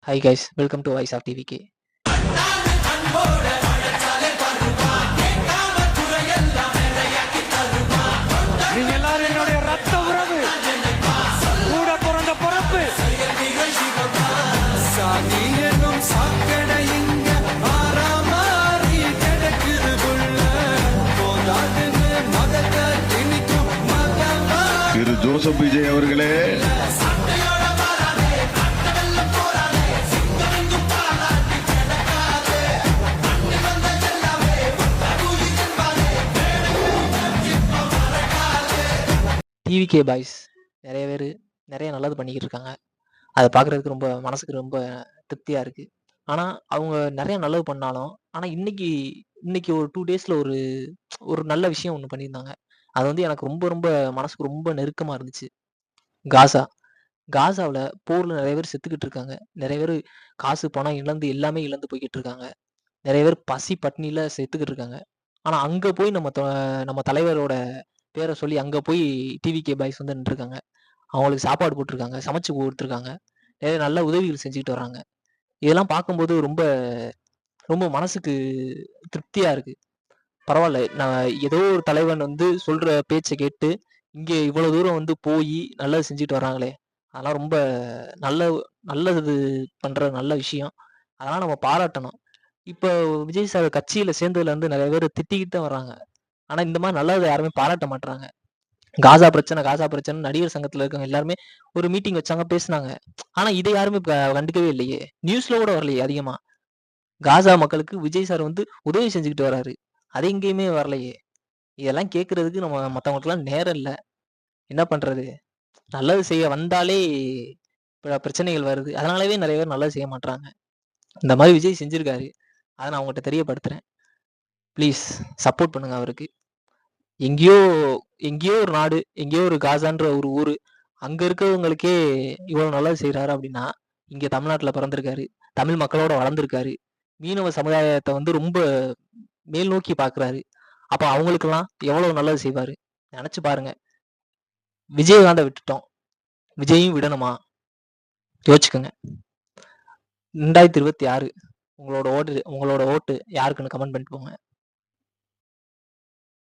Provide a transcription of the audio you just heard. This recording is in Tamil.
Hi guys, welcome to Voice of TVK. நீங்க எல்லாரும் என்னுடைய ரத்த உறவு, கூட பிறந்த பிறப்பு. சாதி என்னும் சாக்கடை இங்க மாறாமாறி கிடக்குதுக்குள்ள போதாதுன்னு மதத்தை திணிக்கும் மதமா. திரு ஜோசப் விஜய் அவர்களே, டிவிகே பாய்ஸ் நிறைய பேர் நிறைய நல்லது பண்ணிக்கிட்டு இருக்காங்க. அதை பார்க்குறதுக்கு ரொம்ப மனசுக்கு ரொம்ப திருப்தியாக இருக்குது. ஆனால் அவங்க நிறைய நல்லது பண்ணாலும் ஆனால் இன்னைக்கு ஒரு 2 டேஸில் ஒரு ஒரு நல்ல விஷயம் ஒன்று பண்ணியிருந்தாங்க. அது வந்து எனக்கு ரொம்ப ரொம்ப மனசுக்கு ரொம்ப நெருக்கமாக இருந்துச்சு. காசாவில் போரில் நிறைய பேர் செத்துக்கிட்டு இருக்காங்க. நிறைய பேர் காசு பணம் இழந்து எல்லாமே இழந்து போய்கிட்டு இருக்காங்க. நிறைய பேர் பசி பட்னியில் செத்துக்கிட்டு இருக்காங்க. ஆனால் அங்கே போய் நம்ம தலைவரோட பேரை சொல்லி அங்கே போய் டிவிகே பாய்ஸ் வந்து நின்றுருக்காங்க. அவங்களுக்கு சாப்பாடு போட்டிருக்காங்க, சமைச்சு கொடுத்துருக்காங்க, நிறைய நல்ல உதவிகள் செஞ்சுக்கிட்டு வராங்க. இதெல்லாம் பார்க்கும்போது ரொம்ப ரொம்ப மனசுக்கு திருப்தியாக இருக்குது. பரவாயில்ல, நான் ஏதோ ஒரு தலைவன் வந்து சொல்கிற பேச்சை கேட்டு இங்கே இவ்வளோ தூரம் வந்து போய் நல்லது செஞ்சுட்டு வராங்களே, அதெல்லாம் ரொம்ப நல்ல நல்லது பண்ணுற நல்ல விஷயம். அதெல்லாம் நம்ம பாராட்டணும். இப்போ விஜய் சார் கட்சியில் சேர்ந்ததுலேருந்து நிறைய பேர் திட்டிக்கிட்டு தான் வர்றாங்க. ஆனால் இந்த மாதிரி நல்லதை யாருமே பாராட்ட மாட்டுறாங்க. காசா பிரச்சனை நடிகர் சங்கத்தில் இருக்கவங்க எல்லாருமே ஒரு மீட்டிங் வச்சாங்க, பேசினாங்க. ஆனால் இதை யாருமே கண்டுக்கவே இல்லையே. நியூஸில் கூட வரலையே அதிகமாக. காசா மக்களுக்கு விஜய் சார் வந்து உதவி செஞ்சுக்கிட்டு வராரு, அது எங்கேயுமே வரலையே. இதெல்லாம் கேட்கறதுக்கு நம்ம மற்றவங்களுக்குலாம் நேரம் இல்லை. என்ன பண்ணுறது? நல்லது செய்ய வந்தாலே பிரச்சனைகள் வருது. அதனாலவே நிறைய பேர் நல்லது செய்ய மாட்டாங்க. இந்த மாதிரி விஜய் செஞ்சுருக்காரு, அதை நான் அவங்ககிட்ட தெரியப்படுத்துகிறேன். ப்ளீஸ் சப்போர்ட் பண்ணுங்க அவருக்கு. எங்கேயோ ஒரு நாடு, எங்கேயோ ஒரு காசான்ற ஒரு ஊர், அங்கே இருக்கிறவங்களுக்கே இவ்வளோ நல்லது செய்கிறாரு அப்படின்னா, இங்கே தமிழ்நாட்டில் பிறந்திருக்காரு, தமிழ் மக்களோட வளர்ந்துருக்காரு, மீனவ சமுதாயத்தை வந்து ரொம்ப மேல் நோக்கி பார்க்குறாரு. அப்போ அவங்களுக்கெல்லாம் எவ்வளோ நல்லது செய்வார் நினச்சி பாருங்க. விஜயகாந்தை விட்டுட்டோம், விஜயும் விடணுமா? யோசிச்சுக்கோங்க. 2026 உங்களோட ஓட்டு யாருக்குன்னு கமெண்ட் பண்ணிட்டு போங்க.